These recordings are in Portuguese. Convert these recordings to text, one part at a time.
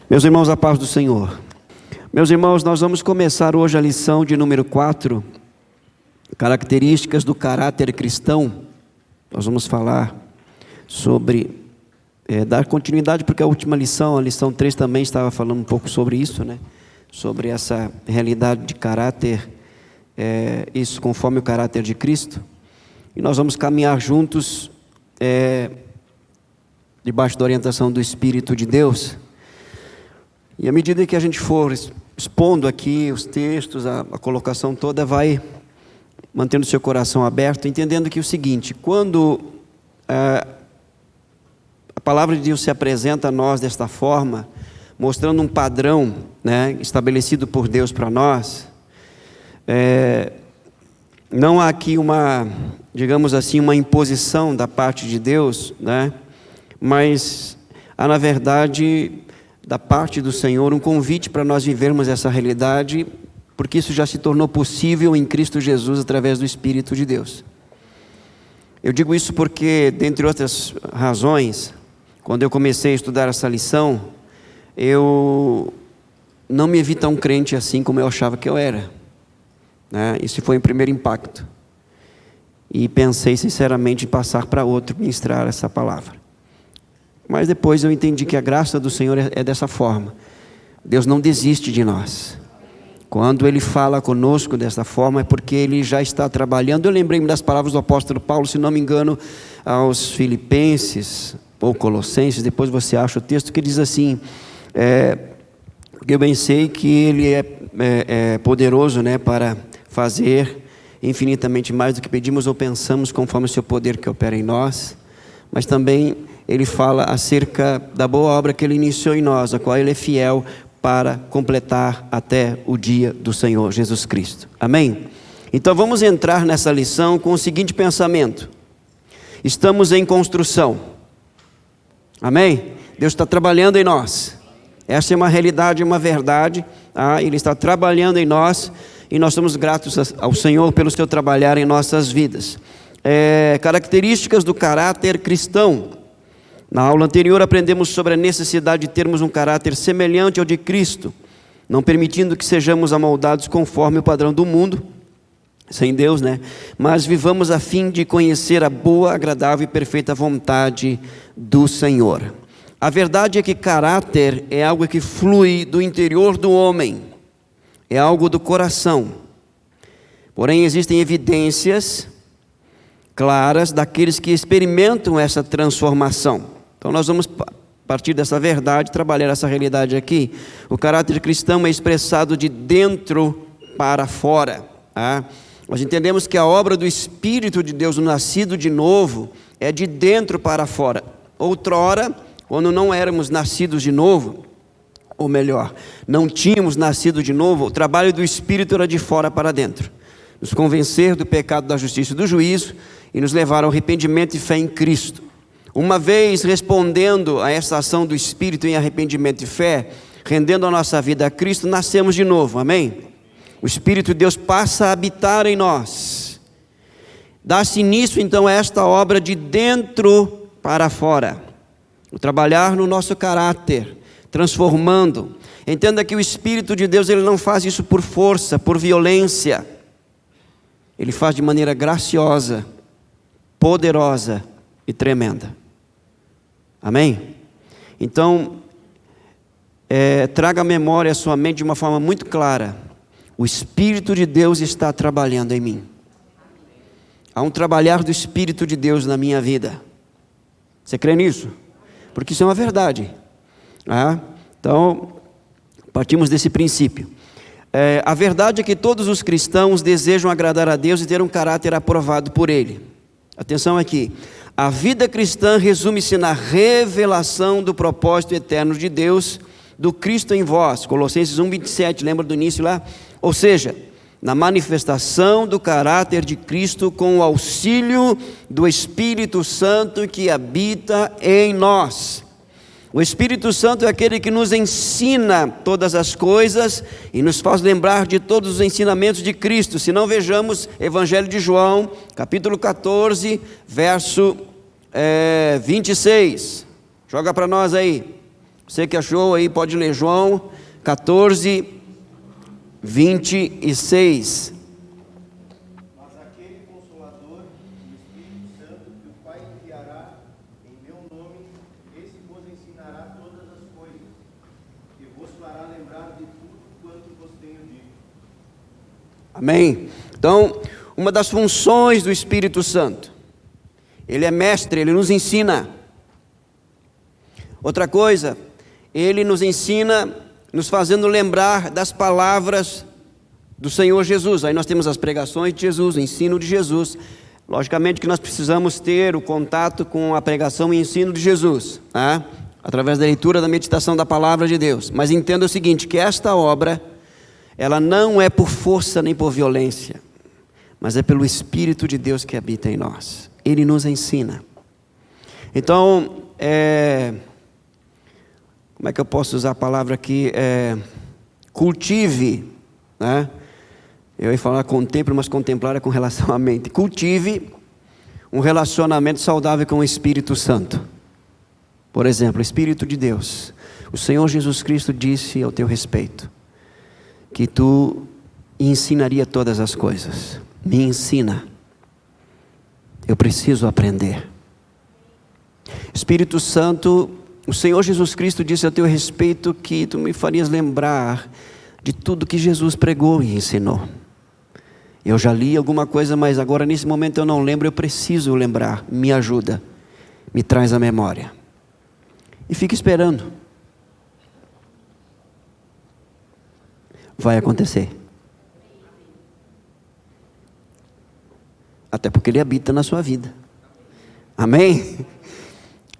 Meus irmãos, a paz do Senhor. Meus irmãos, nós vamos começar hoje a lição de número 4, características do caráter cristão. Nós vamos falar sobre, dar continuidade, porque a última lição, a lição 3 também estava falando um pouco sobre isso, né? Sobre essa realidade de caráter, isso conforme o caráter de Cristo. E nós vamos caminhar juntos, debaixo da orientação do Espírito de Deus. E à medida que a gente for expondo aqui os textos, a colocação toda, vai mantendo seu coração aberto, entendendo que é o seguinte: quando a palavra de Deus se apresenta a nós desta forma, mostrando um padrão, né, estabelecido por Deus para nós, não há aqui uma, digamos assim, uma imposição da parte de Deus, né, mas há, na verdade, da parte do Senhor, um convite para nós vivermos essa realidade, porque isso já se tornou possível em Cristo Jesus através do Espírito de Deus. Eu digo isso porque, dentre outras razões, quando eu comecei a estudar essa lição, eu não me vi tão crente assim como eu achava que eu era, né? Esse foi o primeiro impacto. E pensei sinceramente em passar para outro ministrar essa palavra. Mas depois eu entendi que a graça do Senhor é dessa forma. Deus não desiste de nós. Quando Ele fala conosco dessa forma, é porque Ele já está trabalhando. Eu lembrei-me das palavras do apóstolo Paulo, se não me engano, aos Filipenses ou Colossenses, depois você acha o texto, que diz assim, eu bem sei que Ele é poderoso, né, para fazer infinitamente mais do que pedimos ou pensamos, conforme o seu poder que opera em nós. Mas também Ele fala acerca da boa obra que Ele iniciou em nós, a qual Ele é fiel para completar até o dia do Senhor Jesus Cristo. Amém? Então vamos entrar nessa lição com o seguinte pensamento: estamos em construção. Amém? Deus está trabalhando em nós. Essa é uma realidade, uma verdade. Ele está trabalhando em nós e nós somos gratos ao Senhor pelo seu trabalhar em nossas vidas. Características do caráter cristão. Na aula anterior aprendemos sobre a necessidade de termos um caráter semelhante ao de Cristo, não permitindo que sejamos amoldados conforme o padrão do mundo, sem Deus, né? Mas vivamos a fim de conhecer a boa, agradável e perfeita vontade do Senhor. A verdade é que caráter é algo que flui do interior do homem, é algo do coração. Porém, existem evidências claras daqueles que experimentam essa transformação. Então nós vamos, a partir dessa verdade, trabalhar essa realidade aqui. O caráter cristão é expressado de dentro para fora. Nós entendemos que a obra do Espírito de Deus, o nascido de novo, é de dentro para fora. Outrora, quando não éramos nascidos de novo, ou melhor, não tínhamos nascido de novo, o trabalho do Espírito era de fora para dentro. Nos convencer do pecado, da justiça e do juízo, e nos levar ao arrependimento e fé em Cristo. Uma vez respondendo a essa ação do Espírito em arrependimento e fé, rendendo a nossa vida a Cristo, nascemos de novo, amém? O Espírito de Deus passa a habitar em nós. Dá-se início então a esta obra de dentro para fora. O trabalhar no nosso caráter, transformando. Entenda que o Espírito de Deus, Ele não faz isso por força, por violência. Ele faz de maneira graciosa, poderosa e tremenda. Amém? Então, traga à memória a sua mente de uma forma muito clara: o Espírito de Deus está trabalhando em mim. Há um trabalhar do Espírito de Deus na minha vida. Você crê nisso? Porque isso é uma verdade. Então, partimos desse princípio. A verdade é que todos os cristãos desejam agradar a Deus e ter um caráter aprovado por Ele. Atenção aqui: a vida cristã resume-se na revelação do propósito eterno de Deus, do Cristo em vós. Colossenses 1:27, lembra do início lá? Ou seja, na manifestação do caráter de Cristo com o auxílio do Espírito Santo que habita em nós. O Espírito Santo é aquele que nos ensina todas as coisas e nos faz lembrar de todos os ensinamentos de Cristo. Se não, vejamos Evangelho de João, capítulo 14, verso 26. Joga para nós aí. Você que achou aí, pode ler João 14, 26. Mas aquele Consolador, o Espírito Santo, que o Pai enviará em meu nome, esse vos ensinará todas as coisas, e vos fará lembrar de tudo quanto vos tenho dito. Amém? Então, uma das funções do Espírito Santo, ele é mestre, ele nos ensina. Outra coisa, ele nos ensina, nos fazendo lembrar das palavras do Senhor Jesus. Aí nós temos as pregações de Jesus, o ensino de Jesus. Logicamente que nós precisamos ter o contato com a pregação e ensino de Jesus, tá? Através da leitura, da meditação da palavra de Deus. Mas entenda o seguinte, que esta obra, ela não é por força nem por violência, mas é pelo Espírito de Deus que habita em nós. Ele nos ensina. Então, como é que eu posso usar a palavra aqui? Cultive, né? Eu ia falar contemple, mas contemplar é com relação à mente. Cultive um relacionamento saudável com o Espírito Santo. Por exemplo, o Espírito de Deus. O Senhor Jesus Cristo disse ao teu respeito que tu ensinaria todas as coisas. Me ensina. Eu preciso aprender. Espírito Santo, o Senhor Jesus Cristo disse a teu respeito que tu me farias lembrar de tudo que Jesus pregou e ensinou. Eu já li alguma coisa, mas agora nesse momento eu não lembro, eu preciso lembrar. Me ajuda, me traz a memória. E fica esperando. Vai acontecer. Até porque Ele habita na sua vida. Amém?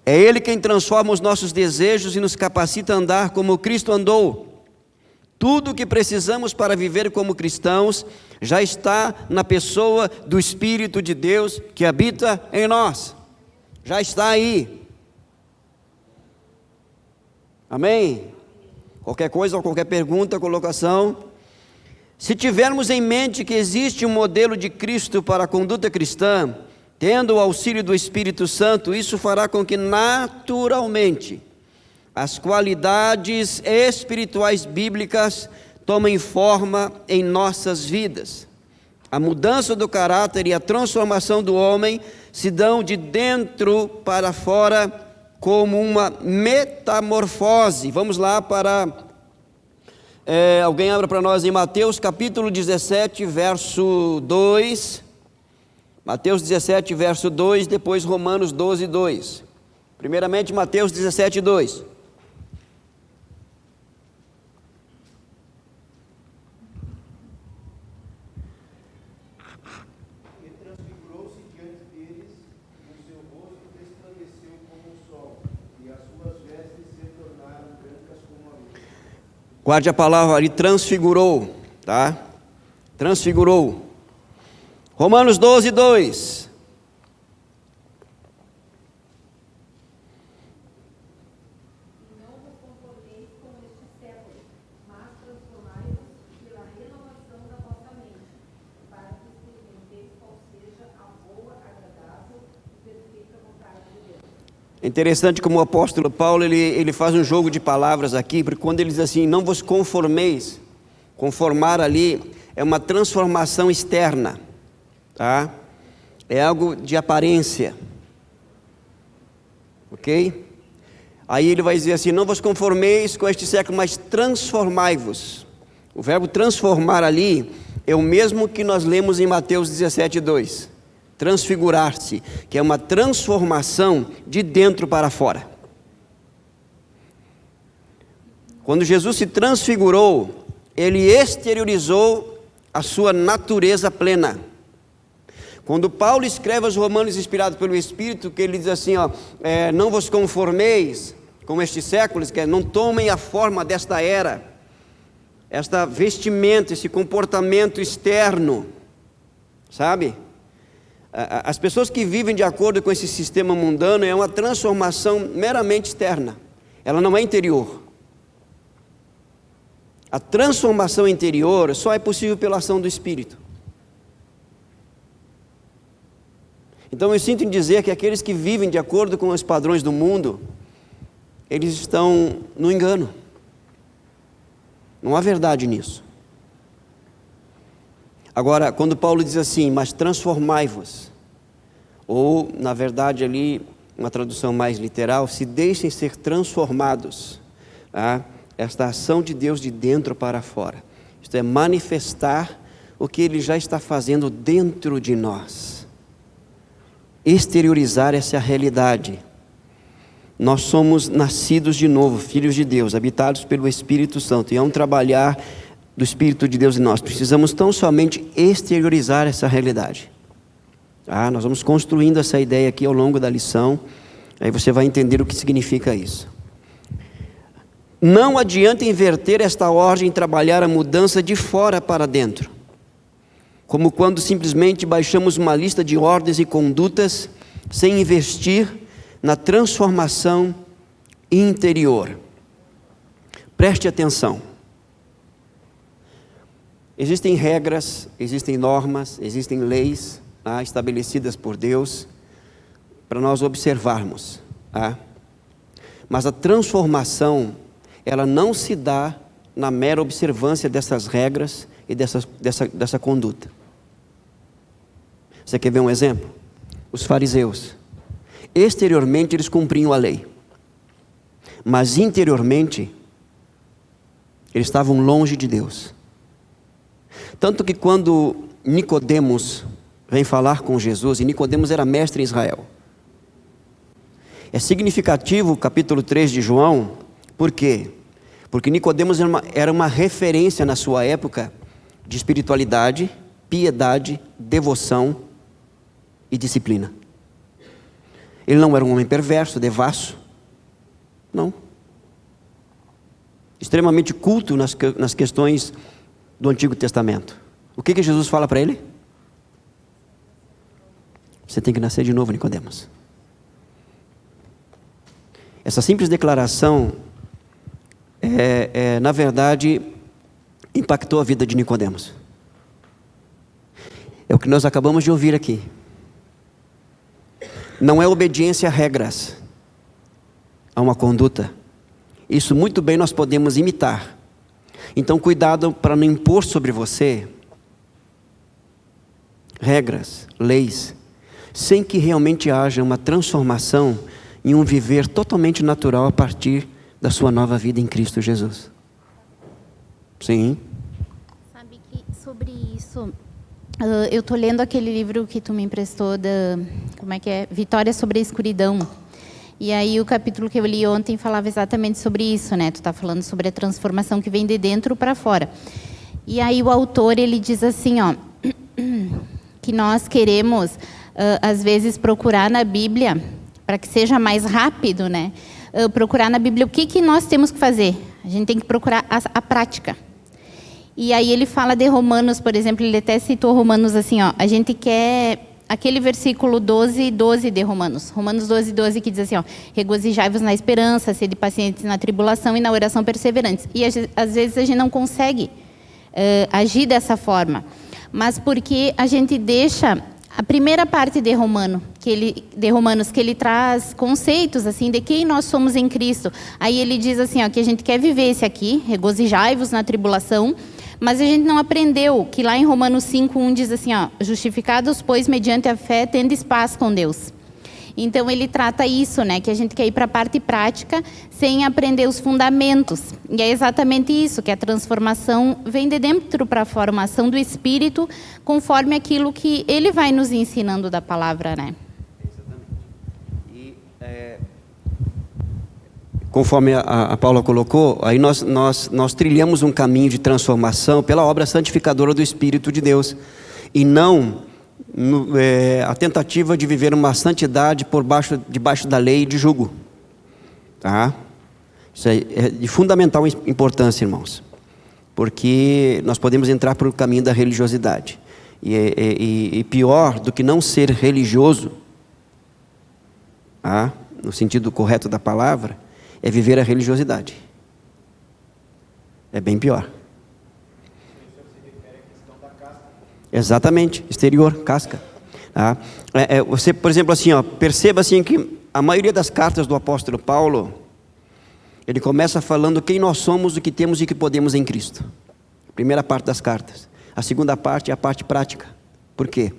É Ele quem transforma os nossos desejos e nos capacita a andar como Cristo andou. Tudo o que precisamos para viver como cristãos já está na pessoa do Espírito de Deus que habita em nós. Já está aí. Amém? Qualquer coisa ou qualquer pergunta, colocação. Se tivermos em mente que existe um modelo de Cristo para a conduta cristã, tendo o auxílio do Espírito Santo, isso fará com que naturalmente as qualidades espirituais bíblicas tomem forma em nossas vidas. A mudança do caráter e a transformação do homem se dão de dentro para fora como uma metamorfose. Vamos lá para... alguém abra para nós em Mateus capítulo 17, verso 2. Mateus 17, verso 2, depois Romanos 12, 2. Primeiramente Mateus 17, 2. E transfigurou-se diante deles, e o seu rosto resplandeceu como o sol, e as suas vestes se tornaram brancas como a luz. Guarde a palavra ali, transfigurou, tá? Transfigurou. Romanos 12, 2. Não vos conformeis com este século, mas transformai-vos pela renovação da vossa mente, para que experimenteis qual seja a boa, agradável e perfeita vontade de Deus. É interessante como o apóstolo Paulo, ele faz um jogo de palavras aqui, porque quando ele diz assim, não vos conformeis, conformar ali é uma transformação externa, tá? É algo de aparência, ok? Aí ele vai dizer assim, não vos conformeis com este século, mas transformai-vos. O verbo transformar ali é o mesmo que nós lemos em Mateus 17, 2. Transfigurar-se, que é uma transformação de dentro para fora. Quando Jesus se transfigurou, Ele exteriorizou a sua natureza plena. Quando Paulo escreve aos Romanos, inspirado pelo Espírito, que ele diz assim, não vos conformeis com estes séculos, que não tomem a forma desta era, esta vestimenta, esse comportamento externo, sabe? As pessoas que vivem de acordo com esse sistema mundano é uma transformação meramente externa, ela não é interior. A transformação interior só é possível pela ação do Espírito. Então eu sinto em dizer que aqueles que vivem de acordo com os padrões do mundo, eles estão no engano. Não há verdade nisso. Agora, quando Paulo diz assim, mas transformai-vos, ou, na verdade, ali, uma tradução mais literal, se deixem ser transformados, tá? Esta ação de Deus de dentro para fora. Isto é manifestar o que Ele já está fazendo dentro de nós. Exteriorizar essa realidade. Nós somos nascidos de novo, filhos de Deus, habitados pelo Espírito Santo, e é um trabalhar do Espírito de Deus em nós. Precisamos tão somente exteriorizar essa realidade. Nós vamos construindo essa ideia aqui ao longo da lição, aí você vai entender o que significa isso. Não adianta inverter esta ordem e trabalhar a mudança de fora para dentro, como quando simplesmente baixamos uma lista de ordens e condutas, sem investir na transformação interior. Preste atenção. Existem regras, existem normas, existem leis estabelecidas por Deus para nós observarmos. Mas a transformação, ela não se dá na mera observância dessas regras e dessa conduta. Você quer ver um exemplo? Os fariseus. Exteriormente eles cumpriam a lei, mas interiormente eles estavam longe de Deus. Tanto que quando Nicodemos vem falar com Jesus, e Nicodemos era mestre em Israel, é significativo o capítulo 3 de João. Por quê? Porque Nicodemos era uma referência na sua época de espiritualidade, piedade, devoção e disciplina. Ele não era um homem perverso, devasso, não. Extremamente culto nas questões do Antigo Testamento. O que Jesus fala para ele? Você tem que nascer de novo, Nicodemos. Essa simples declaração, na verdade, impactou a vida de Nicodemos. É o que nós acabamos de ouvir aqui. Não é obediência a regras, a uma conduta. Isso muito bem nós podemos imitar. Então cuidado para não impor sobre você regras, leis, sem que realmente haja uma transformação em um viver totalmente natural a partir da sua nova vida em Cristo Jesus. Sim. Sabe que sobre isso, eu estou lendo aquele livro que tu me emprestou, Vitória sobre a Escuridão. E aí o capítulo que eu li ontem falava exatamente sobre isso, né? Tu está falando sobre a transformação que vem de dentro para fora. E aí o autor, ele diz assim, que nós queremos, às vezes, procurar na Bíblia, para que seja mais rápido, né? Procurar na Bíblia o que nós temos que fazer. A gente tem que procurar a prática. E aí ele fala de Romanos, por exemplo, ele até citou Romanos assim, a gente quer aquele versículo 12 de Romanos 12, que diz assim, regozijai-vos na esperança, sede pacientes na tribulação e na oração perseverantes. E às vezes a gente não consegue agir dessa forma, mas porque a gente deixa a primeira parte de Romanos, que ele traz conceitos assim de quem nós somos em Cristo. Aí ele diz assim, que a gente quer viver esse aqui, regozijai-vos na tribulação, mas a gente não aprendeu que lá em Romanos 5:1 diz assim, justificados, pois, mediante a fé, tendes paz com Deus. Então, ele trata isso, né? Que a gente quer ir para a parte prática sem aprender os fundamentos. E é exatamente isso, que a transformação vem de dentro para a formação do Espírito, conforme aquilo que ele vai nos ensinando da palavra, né? Exatamente. Conforme a Paula colocou, aí nós trilhamos um caminho de transformação pela obra santificadora do Espírito de Deus, e não a tentativa de viver uma santidade debaixo da lei e de jugo. Tá? Isso é de fundamental importância, irmãos, porque nós podemos entrar por o caminho da religiosidade, e pior do que não ser religioso, no sentido correto da palavra, é viver a religiosidade. É bem pior. Exatamente, exterior, casca. Você, por exemplo, assim, perceba assim que a maioria das cartas do apóstolo Paulo, Ele começa falando quem nós somos, o que temos e o que podemos em Cristo. Primeira parte das cartas. A segunda parte é a parte prática. Por quê?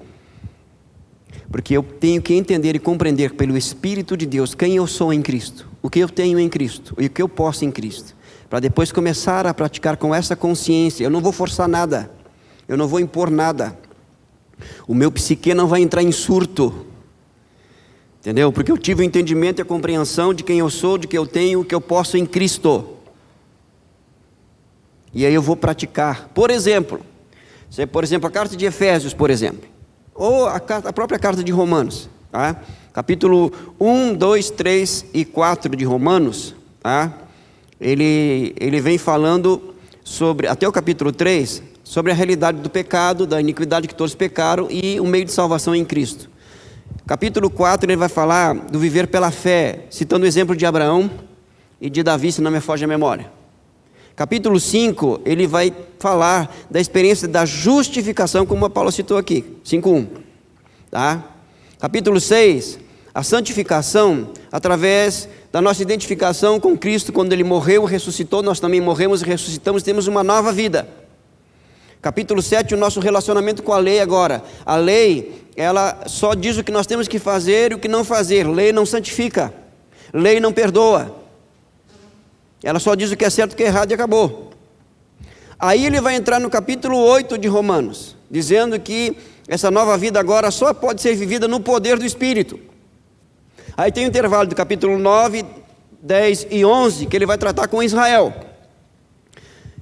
Porque eu tenho que entender e compreender pelo Espírito de Deus quem eu sou em Cristo, o que eu tenho em Cristo e o que eu posso em Cristo, para depois começar a praticar com essa consciência. Eu não vou forçar nada, eu não vou impor nada, o meu psique não vai entrar em surto, entendeu? Porque eu tive o entendimento e a compreensão de quem eu sou, de que eu tenho, o que eu posso em Cristo, e aí eu vou praticar. Por exemplo, a carta de Efésios, por exemplo, ou a própria carta de Romanos, tá? Capítulo 1, 2, 3 e 4 de Romanos, tá? Ele vem falando sobre, até o capítulo 3, sobre a realidade do pecado, da iniquidade que todos pecaram e o meio de salvação em Cristo. Capítulo 4 ele vai falar do viver pela fé, citando o exemplo de Abraão e de Davi, se não me foge a memória. Capítulo 5, ele vai falar da experiência da justificação, como a Paulo citou aqui, 5:1. Tá? Capítulo 6, a santificação, através da nossa identificação com Cristo, quando Ele morreu e ressuscitou, nós também morremos e ressuscitamos, temos uma nova vida. Capítulo 7, o nosso relacionamento com a lei agora. A lei, ela só diz o que nós temos que fazer e o que não fazer. Lei não santifica, lei não perdoa. Ela só diz o que é certo e o que é errado e acabou. Aí ele vai entrar no capítulo 8 de Romanos, dizendo que essa nova vida agora só pode ser vivida no poder do Espírito. Aí tem o intervalo do capítulo 9, 10 e 11, que ele vai tratar com Israel.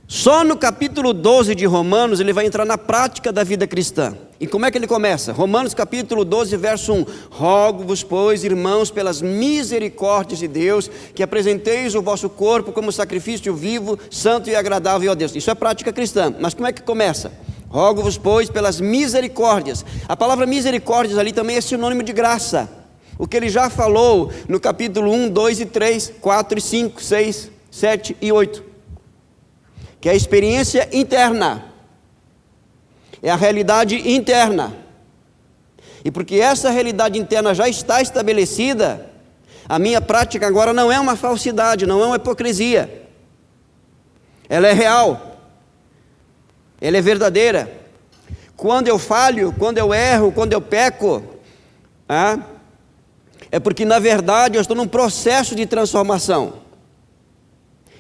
Só no capítulo 12 de Romanos ele vai entrar na prática da vida cristã. E como é que ele começa? Romanos capítulo 12, verso 1. Rogo-vos, pois, irmãos, pelas misericórdias de Deus, que apresenteis o vosso corpo como sacrifício vivo, santo e agradável a Deus. Isso é prática cristã. Mas como é que começa? Rogo-vos, pois, pelas misericórdias. A palavra misericórdias ali também é sinônimo de graça. O que ele já falou no capítulo 1, 2 e 3, 4 e 5, 6, 7 e 8. Que é a experiência interna. É a realidade interna. E porque essa realidade interna já está estabelecida, a minha prática agora não é uma falsidade, não é uma hipocrisia. Ela é real. Ela é verdadeira. Quando eu falho, quando eu erro, quando eu peco, é porque na verdade eu estou num processo de transformação.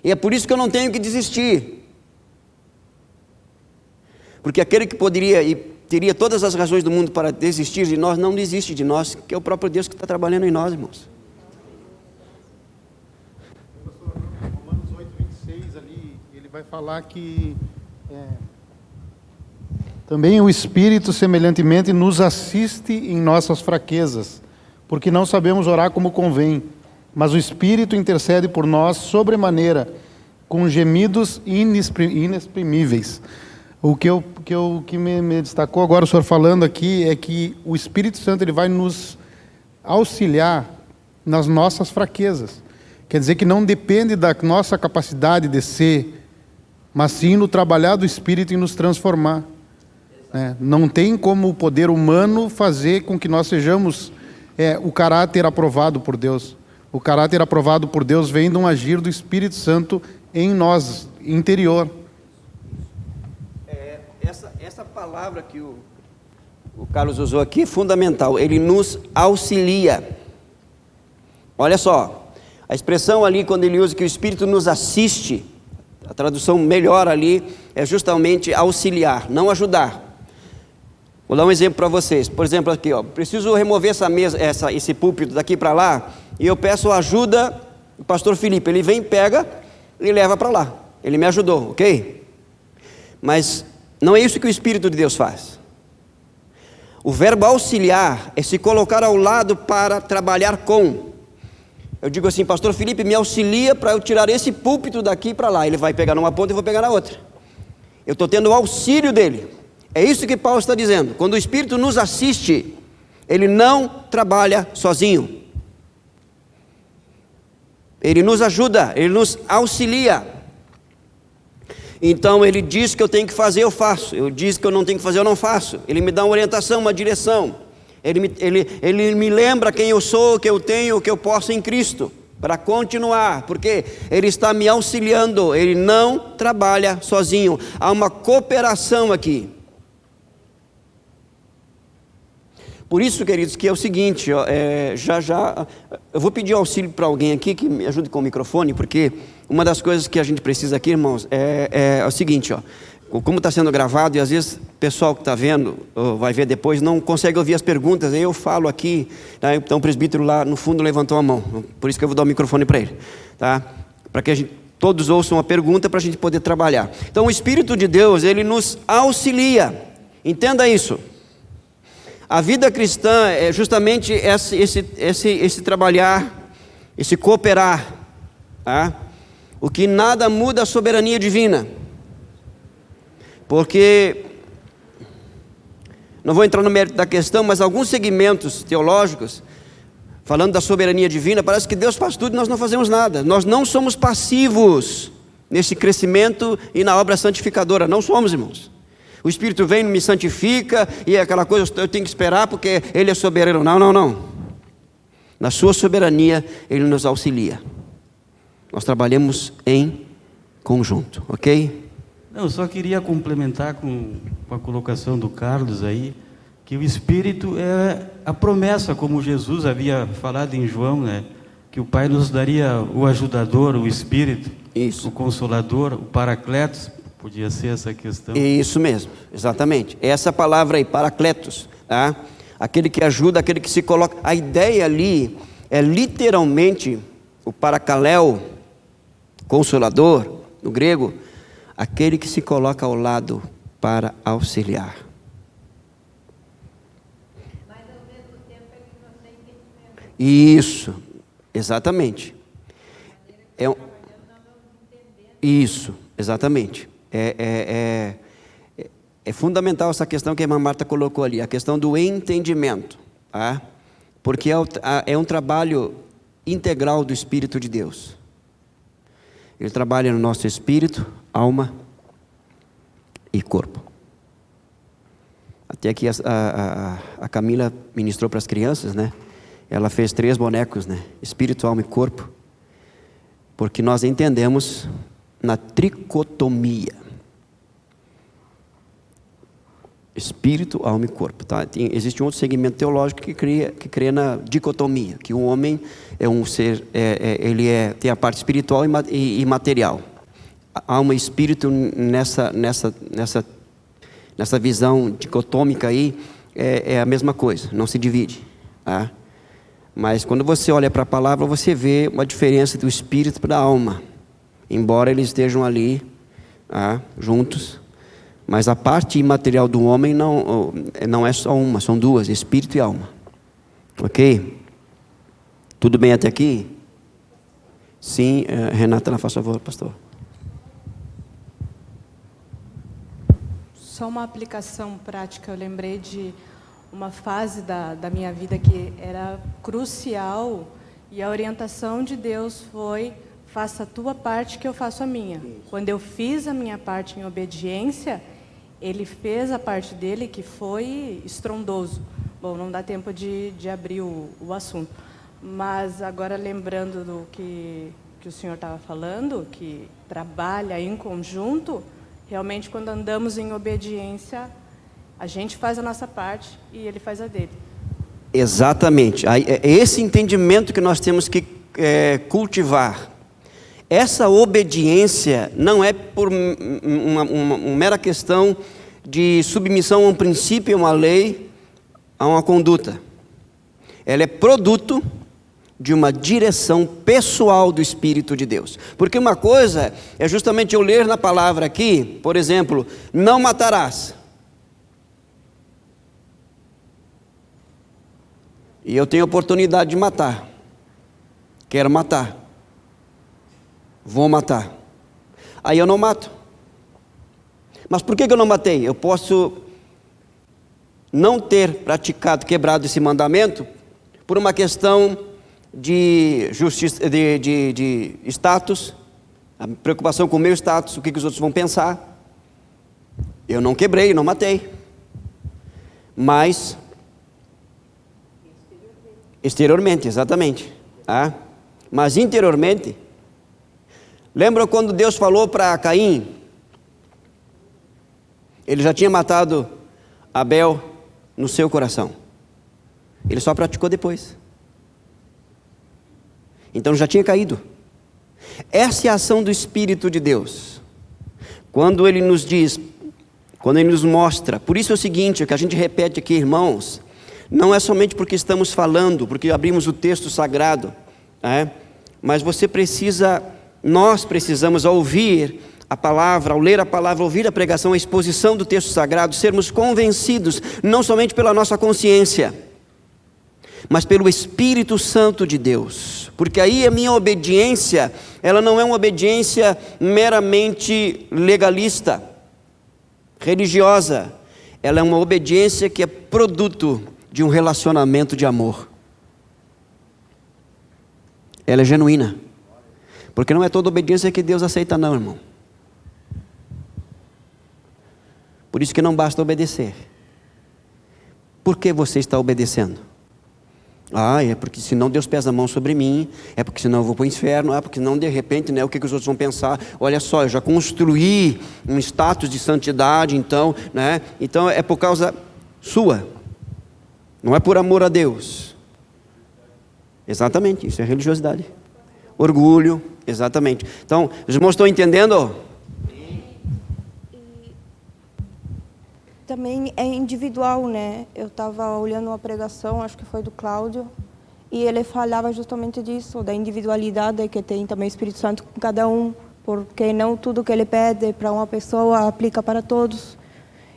E é por isso que eu não tenho que desistir. Porque aquele que poderia e teria todas as razões do mundo para desistir de nós, não desiste de nós, que é o próprio Deus que está trabalhando em nós, irmãos. Romanos 8, 26 ali, ele vai falar que também o Espírito semelhantemente nos assiste em nossas fraquezas, porque não sabemos orar como convém, mas o Espírito intercede por nós sobremaneira, com gemidos inexprimíveis. O que me destacou agora o senhor falando aqui é que o Espírito Santo ele vai nos auxiliar nas nossas fraquezas. Quer dizer que não depende da nossa capacidade de ser, mas sim no trabalhar do Espírito em nos transformar. Não tem como o poder humano fazer com que nós sejamos o caráter aprovado por Deus. O caráter aprovado por Deus vem de um agir do Espírito Santo em nós, interior. Essa palavra que o Carlos usou aqui é fundamental. Ele nos auxilia. Olha só, a expressão ali quando ele usa que o Espírito nos assiste, a tradução melhor ali é justamente auxiliar, não ajudar. Vou dar um exemplo para vocês. Por exemplo aqui, preciso remover essa mesa, esse púlpito daqui para lá, e eu peço ajuda do pastor Felipe. Ele vem, pega e leva para lá. Ele me ajudou, ok? Mas não é isso que o Espírito de Deus faz. O verbo auxiliar é se colocar ao lado para trabalhar com. Eu digo assim, pastor Felipe, me auxilia para eu tirar esse púlpito daqui para lá. Ele vai pegar numa ponta e eu vou pegar na outra. Eu estou tendo o auxílio dele. É isso que Paulo está dizendo. Quando o Espírito nos assiste, ele não trabalha sozinho. Ele nos ajuda, ele nos auxilia. Então ele diz que eu tenho que fazer, eu faço. Ele diz que eu não tenho que fazer, eu não faço. Ele me dá uma orientação, uma direção. Ele me lembra quem eu sou, o que eu tenho, o que eu posso em Cristo. para continuar, porque Ele está me auxiliando, Ele não trabalha sozinho, há uma cooperação aqui. Por isso, queridos, que é o seguinte, ó, eu vou pedir auxílio para alguém aqui que me ajude com o microfone, porque uma das coisas que a gente precisa aqui, irmãos, é o seguinte, ó, como está sendo gravado, e às vezes o pessoal que está vendo, ou vai ver depois, não consegue ouvir as perguntas, aí eu falo aqui, tá? Então o presbítero lá no fundo levantou a mão, por isso que eu vou dar o microfone para ele, tá? Para que todos ouçam a pergunta, para a gente poder trabalhar. Então o Espírito de Deus, Ele nos auxilia, entenda isso. A vida cristã é justamente esse trabalhar, esse cooperar, tá? O que nada muda a soberania divina. Porque, não vou entrar no mérito da questão, mas alguns segmentos teológicos, falando da soberania divina, parece que Deus faz tudo e nós não fazemos nada. Nós não somos passivos nesse crescimento e na obra santificadora, não somos, irmãos. O Espírito vem e me santifica, e é aquela coisa, eu tenho que esperar porque Ele é soberano. Não. Na sua soberania, Ele nos auxilia. Nós trabalhamos em conjunto, ok? Eu só queria complementar com a colocação do Carlos aí, que o Espírito é a promessa, como Jesus havia falado em João, né? Que o Pai nos daria o ajudador, o Espírito, Isso. O Consolador, o Paracletos, podia ser essa questão. Isso mesmo, exatamente. Essa palavra aí, Paracletos, tá? Aquele que ajuda, aquele que se coloca. A ideia ali é literalmente o Paracaléu, Consolador, no grego, aquele que se coloca ao lado para auxiliar. Mas ao mesmo tempo ele não tem entendimento. Isso, exatamente. Isso, exatamente. É fundamental essa questão que a irmã Marta colocou ali, a questão do entendimento, tá? Porque é um trabalho integral do Espírito de Deus. Ele trabalha no nosso espírito, alma e corpo. Até aqui a Camila ministrou para as crianças, né? Ela fez 3 bonecos, né? Espírito, alma e corpo. Porque nós entendemos na tricotomia. Espírito, alma e corpo, tá? Existe um outro segmento teológico que crê na dicotomia, que o homem é um ser, tem a parte espiritual e material. Alma e espírito nessa visão dicotômica aí é a mesma coisa, não se divide, tá? Mas quando você olha para a palavra, você vê uma diferença do espírito para a alma, embora eles estejam ali, tá, juntos. Mas a parte imaterial do homem não é só uma, são 2, espírito e alma. Ok? Tudo bem até aqui? Sim, Renata, faz favor, pastor. Só uma aplicação prática, eu lembrei de uma fase da minha vida que era crucial e a orientação de Deus foi: faça a tua parte que eu faço a minha. Quando eu fiz a minha parte em obediência, Ele fez a parte dele, que foi estrondoso. Bom, não dá tempo de abrir o assunto. Mas agora, lembrando do que o senhor estava falando, que trabalha em conjunto, realmente quando andamos em obediência, a gente faz a nossa parte e Ele faz a dele. Exatamente. É esse entendimento que nós temos que cultivar. Essa obediência não é por uma mera questão de submissão a um princípio, a uma lei, a uma conduta. Ela é produto de uma direção pessoal do Espírito de Deus. Porque uma coisa é justamente eu ler na palavra aqui, por exemplo, não matarás. E eu tenho oportunidade de matar. Quero matar. Vou matar. Aí eu não mato. Mas por que eu não matei? Eu posso não ter praticado, quebrado esse mandamento por uma questão de justiça, de status, a preocupação com o meu status, o que os outros vão pensar. Eu não quebrei, não matei. Mas exteriormente, exatamente. Tá? Mas interiormente, lembra quando Deus falou para Caim? Ele já tinha matado Abel no seu coração. Ele só praticou depois. Então já tinha caído. Essa é a ação do Espírito de Deus. Quando Ele nos diz, quando Ele nos mostra. Por isso é o seguinte, o que a gente repete aqui, irmãos, não é somente porque estamos falando, porque abrimos o texto sagrado, mas nós precisamos ouvir a palavra, ao ler a palavra, ouvir a pregação, a exposição do texto sagrado, sermos convencidos, não somente pela nossa consciência, mas pelo Espírito Santo de Deus, porque aí a minha obediência, ela não é uma obediência meramente legalista, religiosa, ela é uma obediência que é produto de um relacionamento de amor. Ela é genuína, porque não é toda obediência que Deus aceita não, irmão. Por isso que não basta obedecer. Por que você está obedecendo? É porque senão Deus pesa a mão sobre mim, é porque senão eu vou para o inferno, porque senão de repente, o que os outros vão pensar? Olha só, eu já construí um status de santidade, então é por causa sua, não é por amor a Deus. Exatamente, isso é religiosidade. Orgulho, exatamente. Então, os irmãos estão entendendo? Também é individual, né? Eu estava olhando uma pregação, acho que foi do Cláudio, e ele falava justamente disso, da individualidade que tem também o Espírito Santo com cada um, porque não tudo que ele pede para uma pessoa aplica para todos.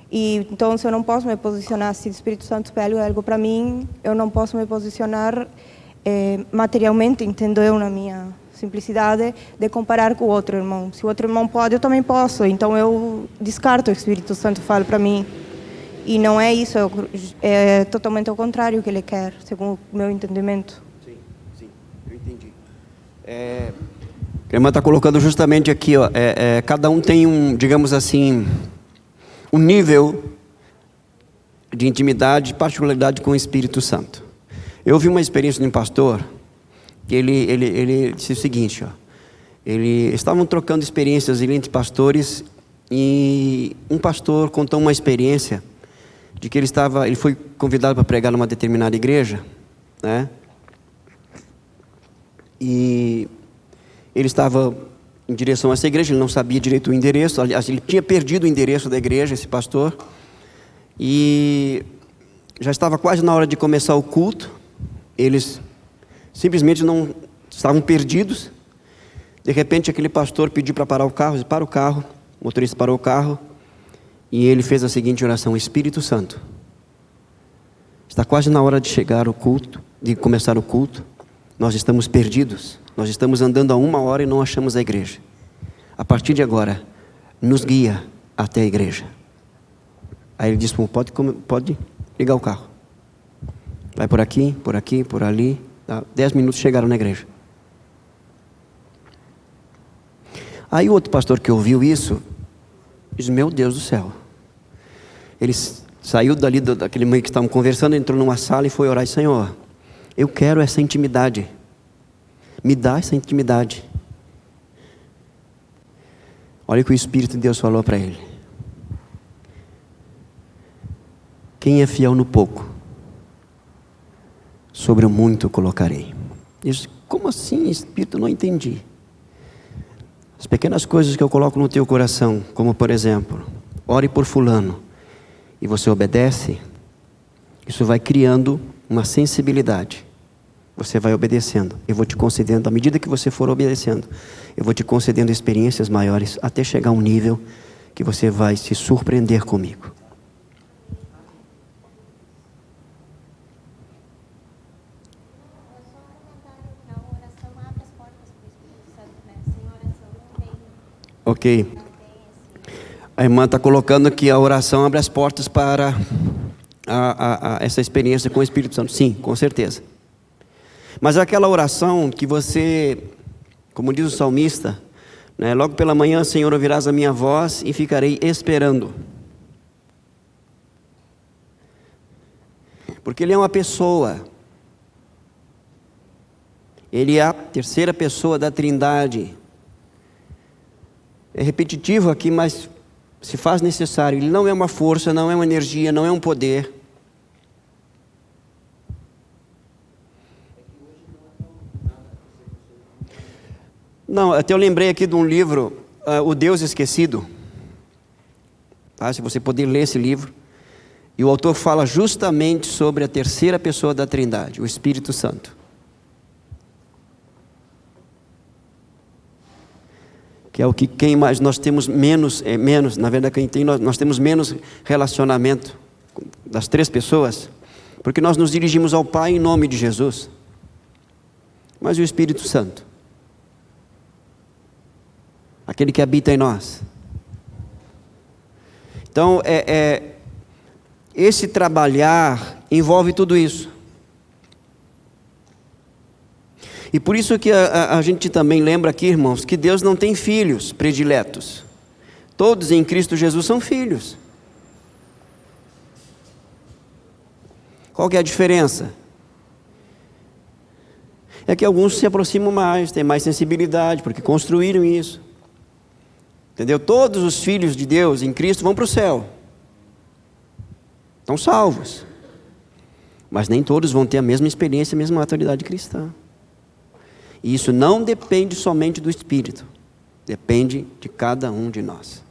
E então, se eu não posso me posicionar, se o Espírito Santo pede algo para mim, eu não posso me posicionar materialmente, entendo eu, na minha simplicidade, de comparar com o outro irmão. Se o outro irmão pode, eu também posso. Então eu descarto o Espírito Santo fala para mim. E não é isso, é totalmente ao contrário que ele quer, segundo o meu entendimento. Sim, eu entendi. A irmã está colocando justamente aqui, cada um tem digamos assim, um nível de intimidade, particularidade com o Espírito Santo. Eu vi uma experiência de um pastor, que ele disse o seguinte, eles estavam trocando experiências entre pastores, e um pastor contou uma experiência de que ele foi convidado para pregar numa determinada igreja, e ele estava em direção a essa igreja, ele não sabia direito o endereço, aliás, ele tinha perdido o endereço da igreja, esse pastor, e já estava quase na hora de começar o culto, eles simplesmente não estavam perdidos. De repente aquele pastor pediu para parar o carro, disse, para o carro, o motorista parou o carro, e ele fez a seguinte oração: Espírito Santo, está quase na hora de chegar o culto, de começar o culto, nós estamos perdidos, nós estamos andando há 1 hora e não achamos a igreja, a partir de agora, nos guia até a igreja. Aí ele disse, pode ligar o carro, vai por aqui, por ali. 10 minutos chegaram na igreja. Aí o outro pastor que ouviu isso disse, meu Deus do céu. Ele saiu dali daquele meio que estavam conversando, entrou numa sala e foi orar, Senhor, eu quero essa intimidade, me dá essa intimidade. Olha o que o Espírito de Deus falou para ele: quem é fiel no pouco, sobre o muito colocarei. Eu disse, como assim, Espírito? Não entendi. As pequenas coisas que eu coloco no teu coração, como por exemplo, ore por fulano, e você obedece, isso vai criando uma sensibilidade. Você vai obedecendo, eu vou te concedendo, à medida que você for obedecendo, eu vou te concedendo experiências maiores, até chegar a um nível que você vai se surpreender comigo. Ok. A irmã está colocando que a oração abre as portas para essa experiência com o Espírito Santo. Sim, com certeza. Mas aquela oração que você, como diz o salmista, logo pela manhã, Senhor, ouvirás a minha voz e ficarei esperando. Porque Ele é uma pessoa. Ele é a terceira pessoa da Trindade. É repetitivo aqui, mas se faz necessário. Ele não é uma força, não é uma energia, não é um poder. Não, até eu lembrei aqui de um livro, O Deus Esquecido. Tá? Se você puder ler esse livro. E o autor fala justamente sobre a terceira pessoa da Trindade, o Espírito Santo. Que é o que quem mais nós temos menos, na verdade quem tem, nós temos menos relacionamento das três pessoas, porque nós nos dirigimos ao Pai em nome de Jesus. Mas o Espírito Santo, aquele que habita em nós. Então, esse trabalhar envolve tudo isso. E por isso que a gente também lembra aqui, irmãos, que Deus não tem filhos prediletos. Todos em Cristo Jesus são filhos. Qual que é a diferença? É que alguns se aproximam mais, têm mais sensibilidade, porque construíram isso. Entendeu? Todos os filhos de Deus em Cristo vão para o céu. Estão salvos. Mas nem todos vão ter a mesma experiência, a mesma maturidade cristã. E isso não depende somente do Espírito. Depende de cada um de nós.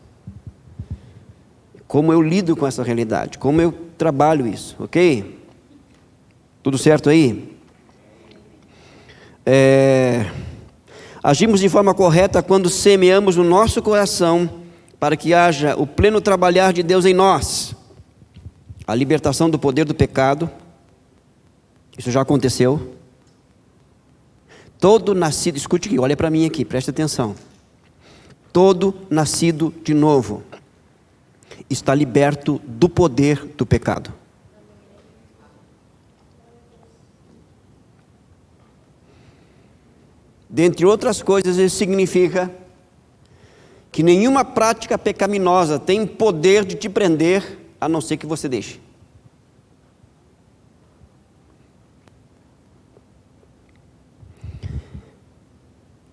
Como eu lido com essa realidade. Como eu trabalho isso. Ok? Tudo certo aí? Agimos de forma correta quando semeamos no nosso coração para que haja o pleno trabalhar de Deus em nós. A libertação do poder do pecado. Isso já aconteceu. Todo nascido, escute aqui, olha para mim aqui, preste atenção. Todo nascido de novo está liberto do poder do pecado. Dentre outras coisas, isso significa que nenhuma prática pecaminosa tem poder de te prender, a não ser que você deixe.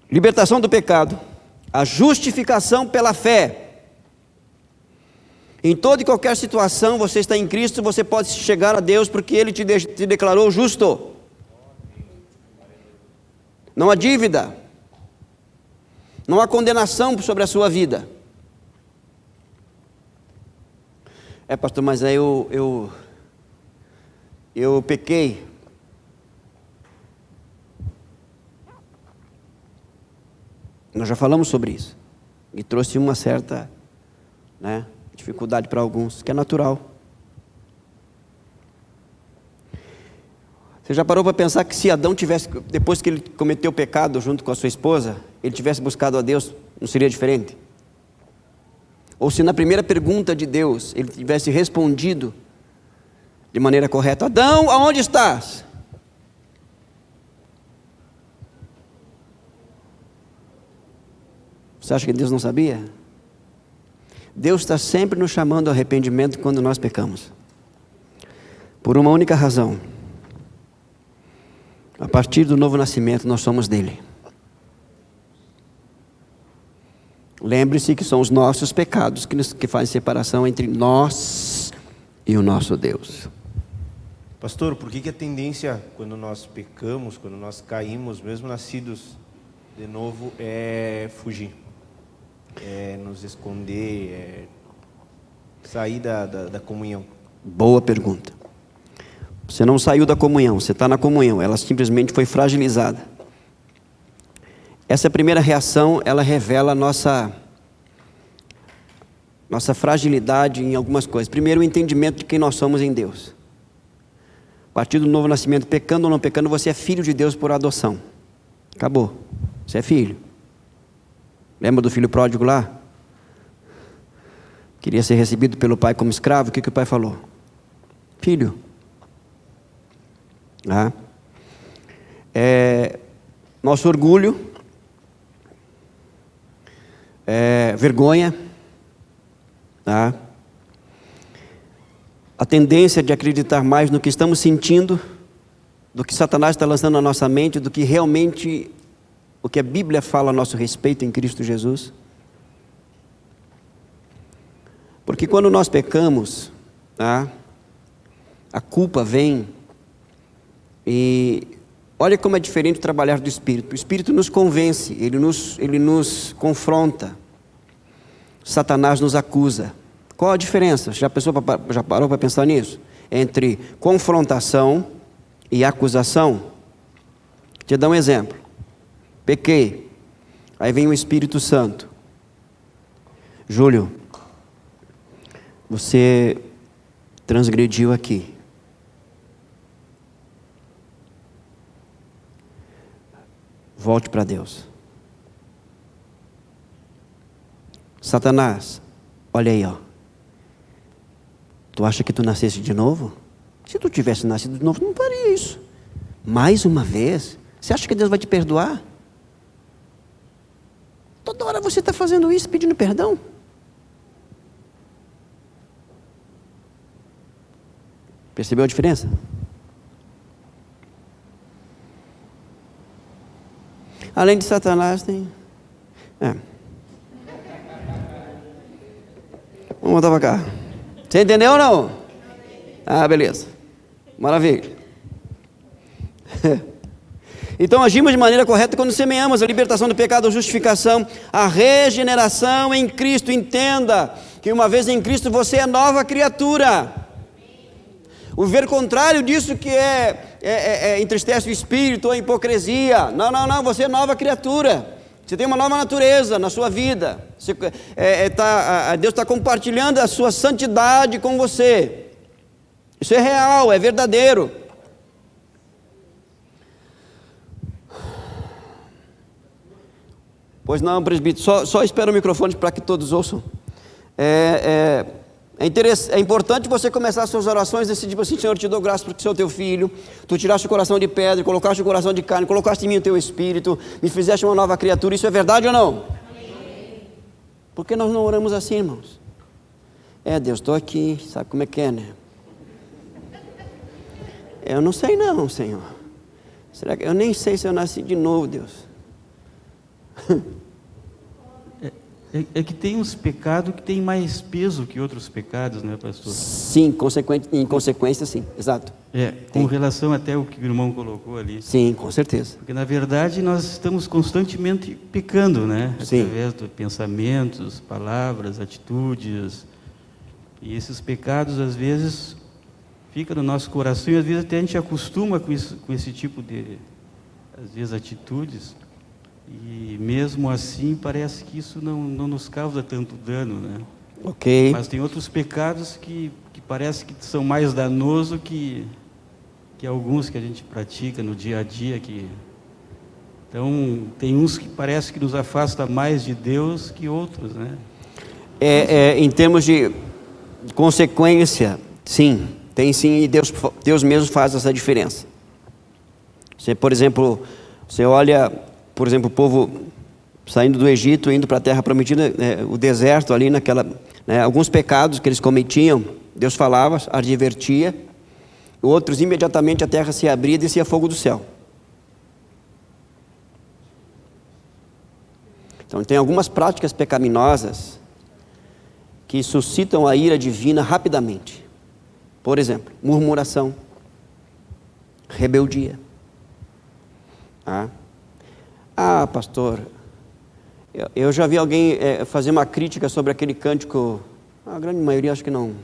Libertação do pecado, a justificação pela fé. Em toda e qualquer situação, você está em Cristo, você pode chegar a Deus porque Ele te declarou justo. Não há dívida, não há condenação sobre a sua vida. Pastor, mas aí eu pequei. Nós já falamos sobre isso. E trouxe uma certa dificuldade para alguns, que é natural. Você já parou para pensar que se Adão tivesse, depois que ele cometeu o pecado junto com a sua esposa, ele tivesse buscado a Deus, não seria diferente? Ou se na primeira pergunta de Deus, ele tivesse respondido de maneira correta: Adão, aonde estás? Você acha que Deus não sabia? Deus está sempre nos chamando ao arrependimento quando nós pecamos. Por uma única razão. A partir do novo nascimento, nós somos dele. Lembre-se que são os nossos pecados que fazem separação entre nós e o nosso Deus. Pastor, por que a tendência, quando nós pecamos, quando nós caímos, mesmo nascidos de novo, é fugir? É nos esconder, é sair da comunhão? Boa pergunta. Você não saiu da comunhão, você está na comunhão, ela simplesmente foi fragilizada. Essa primeira reação, ela revela a nossa fragilidade em algumas coisas. Primeiro, o entendimento de quem nós somos em Deus. A partir do novo nascimento, pecando ou não pecando, você é filho de Deus por adoção. Acabou, você é filho. Lembra do filho pródigo lá? Queria ser recebido pelo pai como escravo. O que o pai falou? Filho. Nosso orgulho, vergonha, a tendência de acreditar mais no que estamos sentindo do que Satanás está lançando na nossa mente, do que realmente o que a Bíblia fala a nosso respeito em Cristo Jesus? Porque quando nós pecamos, tá, a culpa vem e olha como é diferente o trabalhar do Espírito. O Espírito nos convence, ele nos confronta. Satanás nos acusa. Qual a diferença? Já parou para pensar nisso? Entre confrontação e acusação? Deixa eu dar um exemplo. Pequei. Aí vem o Espírito Santo. Júlio, você transgrediu aqui. Volte para Deus. Satanás, olha aí, ó. Tu acha que tu nasceste de novo? Se tu tivesse nascido de novo, tu não faria isso. Mais uma vez? Você acha que Deus vai te perdoar? Toda hora você está fazendo isso, pedindo perdão. Percebeu a diferença? Além de Satanás, tem... Vamos voltar para cá. Você entendeu ou não? Ah, beleza. Maravilha. Então agimos de maneira correta quando semeamos a libertação do pecado, a justificação, a regeneração em Cristo. Entenda que uma vez em Cristo você é nova criatura. O ver contrário disso que entristece o espírito ou a hipocrisia. Não, você é nova criatura. Você tem uma nova natureza na sua vida. Deus está compartilhando a sua santidade com você. Isso é real, é verdadeiro. Pois não, presbítero, só espera o microfone para que todos ouçam. É importante você começar as suas orações desse tipo assim: Senhor, te dou graça porque sou teu filho, tu tiraste o coração de pedra, colocaste o coração de carne, colocaste em mim o teu espírito, me fizeste uma nova criatura. Isso é verdade ou não? Amém. Por que nós não oramos assim, irmãos? Deus, estou aqui, sabe como é que é, né? Eu não sei não, Senhor. Será que eu nem sei se eu nasci de novo, Deus? É que tem uns pecados que tem mais peso que outros pecados, né, pastor? Sim, em consequência, sim, exato. Com relação até ao que o irmão colocou ali. Sim, com certeza. Porque, na verdade, nós estamos constantemente pecando, né? Sim. Através de pensamentos, palavras, atitudes. E esses pecados, às vezes, ficam no nosso coração e, às vezes, até a gente acostuma com esse tipo de, às vezes, atitudes. E mesmo assim parece que isso não nos causa tanto dano, né? Ok. Mas tem outros pecados que parece que são mais danosos que alguns que a gente pratica no dia a dia. Então tem uns que parece que nos afasta mais de Deus que outros, né? Em termos de consequência, sim, tem sim, e Deus mesmo faz essa diferença. Por exemplo, você olha, por exemplo, o povo saindo do Egito, indo para a terra prometida, o deserto ali alguns pecados que eles cometiam, Deus falava, advertia, outros imediatamente a terra se abria e descia fogo do céu. Então tem algumas práticas pecaminosas que suscitam a ira divina rapidamente. Por exemplo, murmuração, rebeldia. Pastor, eu já vi alguém fazer uma crítica sobre aquele cântico, a grande maioria acho que não,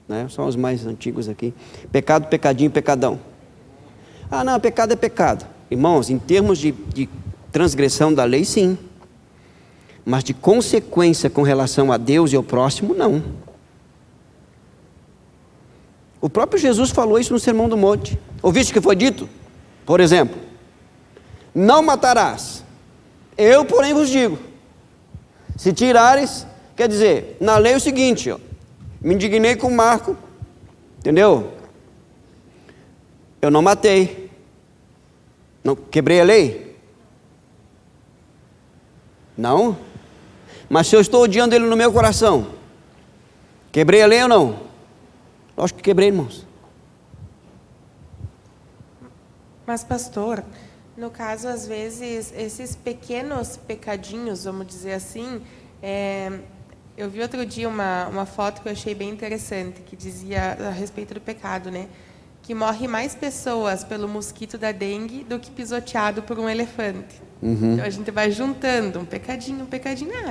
né? São os mais antigos aqui. Pecado, pecadinho, pecadão. Não, pecado é pecado. Irmãos, em termos de transgressão da lei, sim. Mas de consequência com relação a Deus e ao próximo, não. O próprio Jesus falou isso no Sermão do Monte. Ouviste o que foi dito? Por exemplo, não matarás. Eu, porém, vos digo, se tirares, quer dizer, na lei é o seguinte, me indignei com Marco, entendeu? Eu não matei, não quebrei a lei? Não? Mas se eu estou odiando ele no meu coração, quebrei a lei ou não? Lógico que quebrei, irmãos. Mas, pastor, no caso, às vezes, esses pequenos pecadinhos, vamos dizer assim, eu vi outro dia uma foto que eu achei bem interessante, que dizia a respeito do pecado, né? Que morre mais pessoas pelo mosquito da dengue do que pisoteado por um elefante. Então, a gente vai juntando um pecadinho,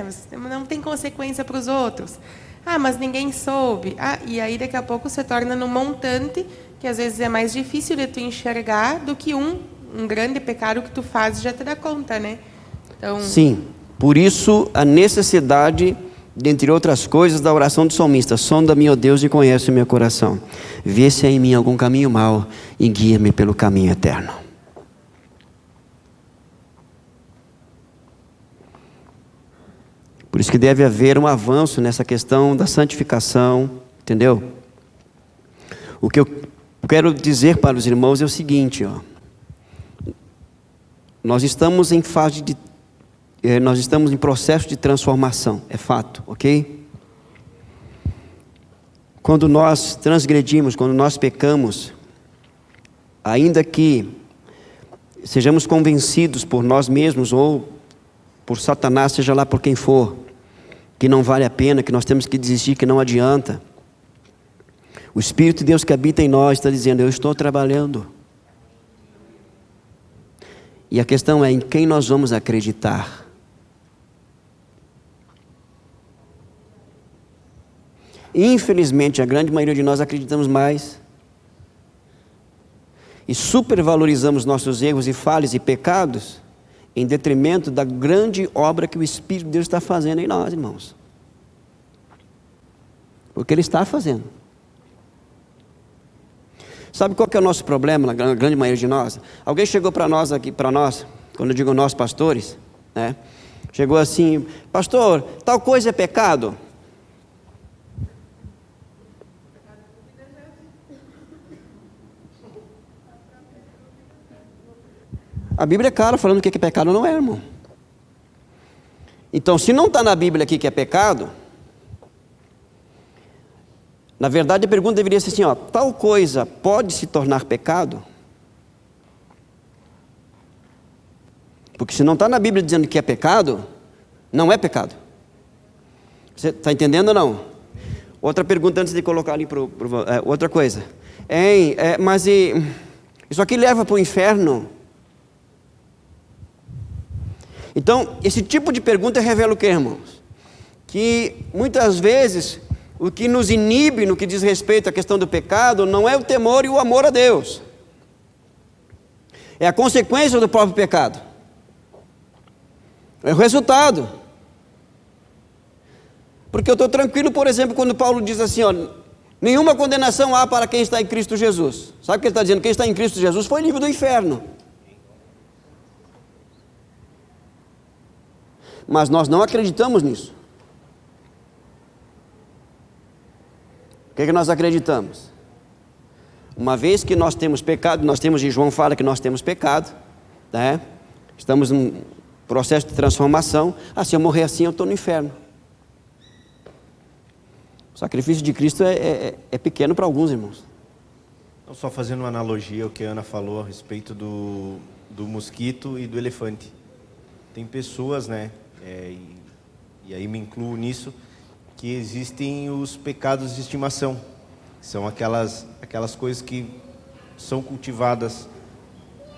mas não tem consequência para os outros. Mas ninguém soube. E aí, daqui a pouco, se torna num montante que, às vezes, é mais difícil de tu enxergar do que um grande pecado que tu faz já te dá conta, né? Então... Sim, por isso a necessidade, dentre outras coisas, da oração do salmista: sonda-me, ó Deus, e conhece o meu coração. Vê se há em mim algum caminho mau e guia-me pelo caminho eterno. Por isso que deve haver um avanço nessa questão da santificação, entendeu? O que eu quero dizer para os irmãos é o seguinte, nós estamos em nós estamos em processo de transformação, é fato, ok? Quando nós transgredimos, quando nós pecamos, ainda que sejamos convencidos por nós mesmos ou por Satanás, seja lá por quem for, que não vale a pena, que nós temos que desistir, que não adianta, o Espírito de Deus que habita em nós está dizendo: eu estou trabalhando. E a questão é em quem nós vamos acreditar. Infelizmente, a grande maioria de nós acreditamos mais e supervalorizamos nossos erros e falhas e pecados em detrimento da grande obra que o Espírito de Deus está fazendo em nós, irmãos. Porque Ele está fazendo. Sabe qual que é o nosso problema, na grande maioria de nós? Alguém chegou para nós, quando eu digo nós pastores, né? Chegou assim: pastor, tal coisa é pecado? A Bíblia é clara falando o que é pecado ou não é, irmão. Então, se não está na Bíblia aqui que é pecado, na verdade a pergunta deveria ser assim, tal coisa pode se tornar pecado? Porque se não está na Bíblia dizendo que é pecado, não é pecado. Você está entendendo ou não? Outra pergunta antes de colocar ali outra coisa. Mas isso aqui leva para o inferno? Então, esse tipo de pergunta revela o que, irmãos? Que muitas vezes o que nos inibe no que diz respeito à questão do pecado não é o temor e o amor a Deus, é a consequência do próprio pecado, é o resultado. Porque eu estou tranquilo, por exemplo, quando Paulo diz assim, nenhuma condenação há para quem está em Cristo Jesus. Sabe o que ele está dizendo? Quem está em Cristo Jesus foi livre do inferno. Mas nós não acreditamos nisso. O que nós acreditamos? Uma vez que nós temos pecado, e João fala que nós temos pecado, né? Estamos num processo de transformação. Se eu morrer assim, eu estou no inferno. O sacrifício de Cristo é pequeno para alguns, irmãos. Não, só fazendo uma analogia ao que a Ana falou a respeito do mosquito e do elefante. Tem pessoas, né? E aí me incluo nisso, que existem os pecados de estimação. São aquelas coisas que são cultivadas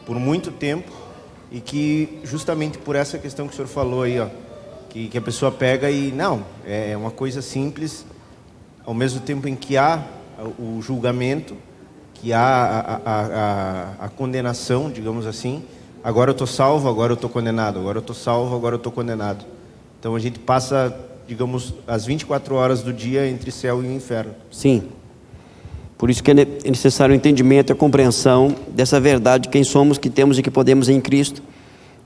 por muito tempo e que justamente por essa questão que o senhor falou aí, que a pessoa pega e é uma coisa simples, ao mesmo tempo em que há o julgamento, que há a condenação, digamos assim. Agora eu estou salvo, agora eu estou condenado. Agora eu estou salvo, agora eu estou condenado. Então a gente passa, digamos, as 24 horas do dia entre céu e inferno. Sim. Por isso que é necessário o entendimento e a compreensão dessa verdade de quem somos, que temos e que podemos em Cristo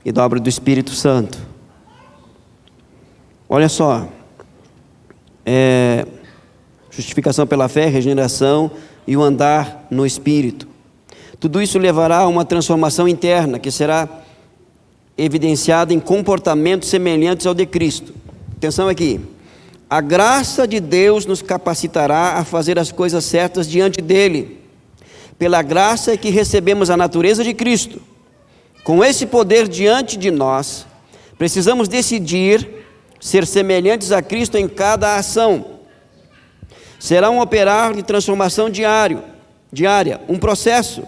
e da obra do Espírito Santo. Olha só. Justificação pela fé, regeneração e o andar no Espírito. Tudo isso levará a uma transformação interna que será evidenciada em comportamentos semelhantes ao de Cristo. Atenção aqui. A graça de Deus nos capacitará a fazer as coisas certas diante dEle, pela graça que recebemos a natureza de Cristo. Com esse poder diante de nós, precisamos decidir ser semelhantes a Cristo em cada ação. Será um operar de transformação diária, um processo.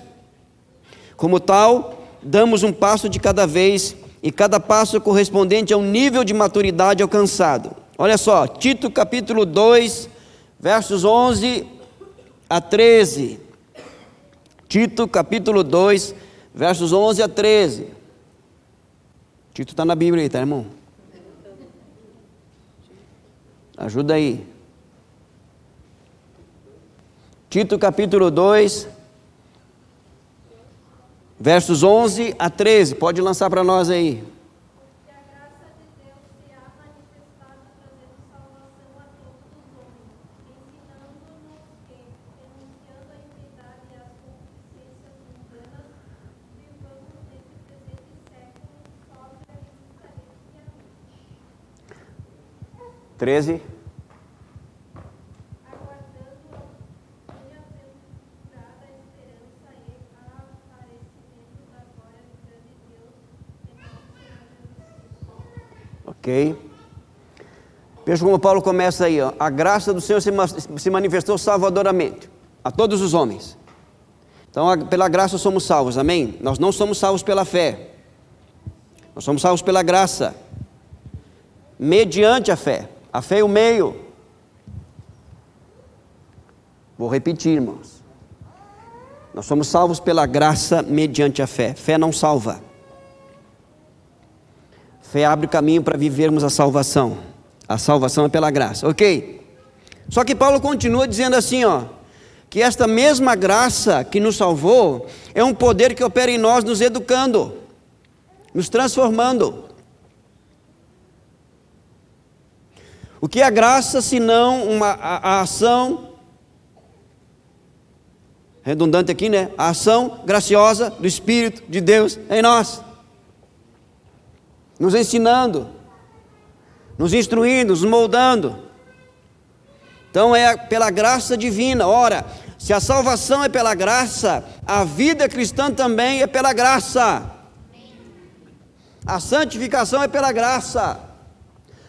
Como tal, damos um passo de cada vez, e cada passo correspondente a um nível de maturidade alcançado. Olha só, Tito capítulo 2, versos 11 a 13. Tito capítulo 2, versos 11 a 13. Tito está na Bíblia aí, tá, irmão? Ajuda aí. Tito capítulo 2, versos 11 a 13. Pode lançar para nós aí. Porque a graça de Deus se há manifestado trazendo salvação a todos os homens, ensinando-nos que, renunciando à impiedade e às concupiscências mundanas, vivamos nesse presente século sóbria e piamente. 13. Ok? Veja como Paulo começa aí, ó. A graça do Senhor se manifestou salvadoramente a todos os homens. Então, pela graça somos salvos, amém? Nós não somos salvos pela fé. Nós somos salvos pela graça, mediante a fé. A fé é o meio. Vou repetir, irmãos. Nós somos salvos pela graça mediante a fé. Fé não salva. Fé abre o caminho para vivermos a salvação. A salvação é pela graça, ok? Só que Paulo continua dizendo assim, ó, que esta mesma graça que nos salvou é um poder que opera em nós, nos educando, nos transformando. O que é a graça, senão a ação, redundante aqui, né? A ação graciosa do Espírito de Deus em nós. Nos ensinando, nos instruindo, nos moldando. Então é pela graça divina. Ora, se a salvação é pela graça, a vida cristã também é pela graça. A santificação é pela graça.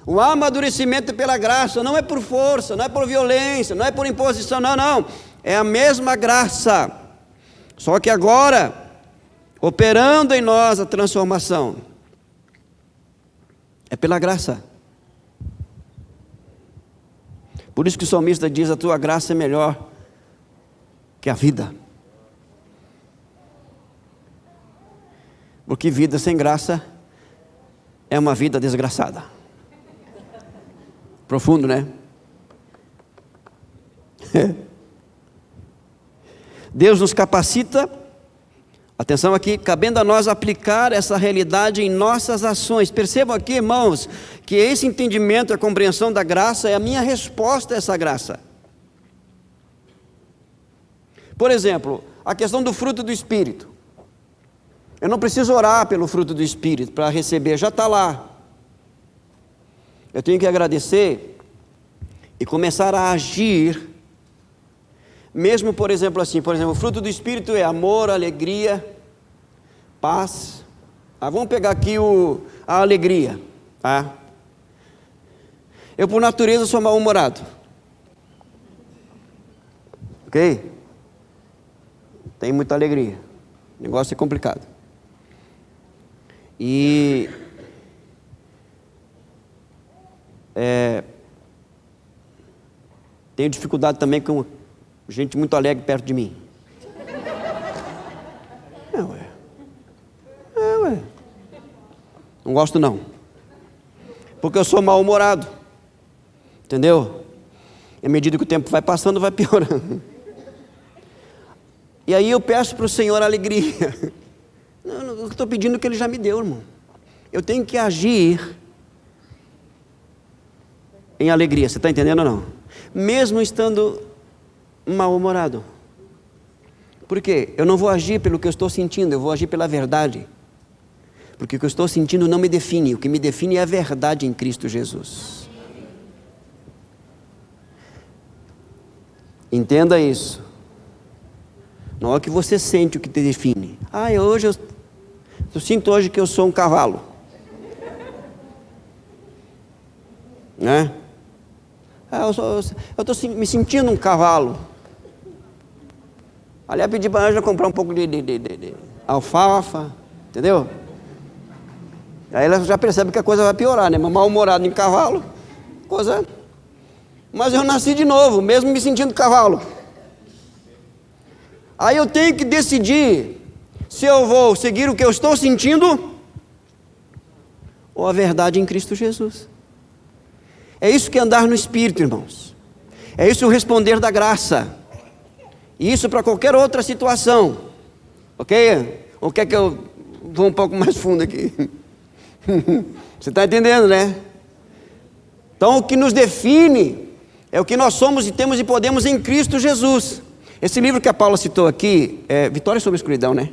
O amadurecimento é pela graça, não é por força, não é por violência, não é por imposição, não. É a mesma graça. Só que agora, operando em nós a transformação, é pela graça. Por isso que o salmista diz, a tua graça é melhor que a vida. Porque vida sem graça é uma vida desgraçada. Profundo, né? Deus nos capacita, atenção aqui, cabendo a nós aplicar essa realidade em nossas ações. Percebam aqui, irmãos, que esse entendimento, a compreensão da graça é a minha resposta a essa graça. Por exemplo, a questão do fruto do Espírito. Eu não preciso orar pelo fruto do Espírito para receber, já está lá. Eu tenho que agradecer e começar a agir. Mesmo, por exemplo, o fruto do Espírito é amor, alegria, paz. Vamos pegar aqui a alegria, tá? Eu, por natureza, sou mal-humorado. Ok? Tem muita alegria. O negócio é complicado. E tenho dificuldade também com gente muito alegre perto de mim. Ué. Não gosto não. Porque eu sou mal-humorado. Entendeu? E à medida que o tempo vai passando, vai piorando. E aí eu peço para o Senhor alegria. Eu estou pedindo que Ele já me deu, irmão. Eu tenho que agir em alegria. Você está entendendo ou não? Mesmo estando mal-humorado. Por quê? Eu não vou agir pelo que eu estou sentindo, eu vou agir pela verdade. Porque o que eu estou sentindo não me define, o que me define é a verdade em Cristo Jesus. Entenda isso. Não é o que você sente o que te define. Eu sinto hoje que eu sou um cavalo. Né? Eu estou me sentindo um cavalo. Aliás, pedi para a Ângela comprar um pouco de alfafa, entendeu? Aí ela já percebe que a coisa vai piorar, né? Mal-humorado em cavalo, coisa... Mas eu nasci de novo, mesmo me sentindo cavalo. Aí eu tenho que decidir se eu vou seguir o que eu estou sentindo ou a verdade em Cristo Jesus. É isso que é andar no Espírito, irmãos. É isso o responder da graça. E isso para qualquer outra situação. Ok? Ou quer que eu vou um pouco mais fundo aqui? Você está entendendo, né? Então o que nos define é o que nós somos e temos e podemos em Cristo Jesus. Esse livro que a Paula citou aqui é Vitória sobre a Escuridão, né?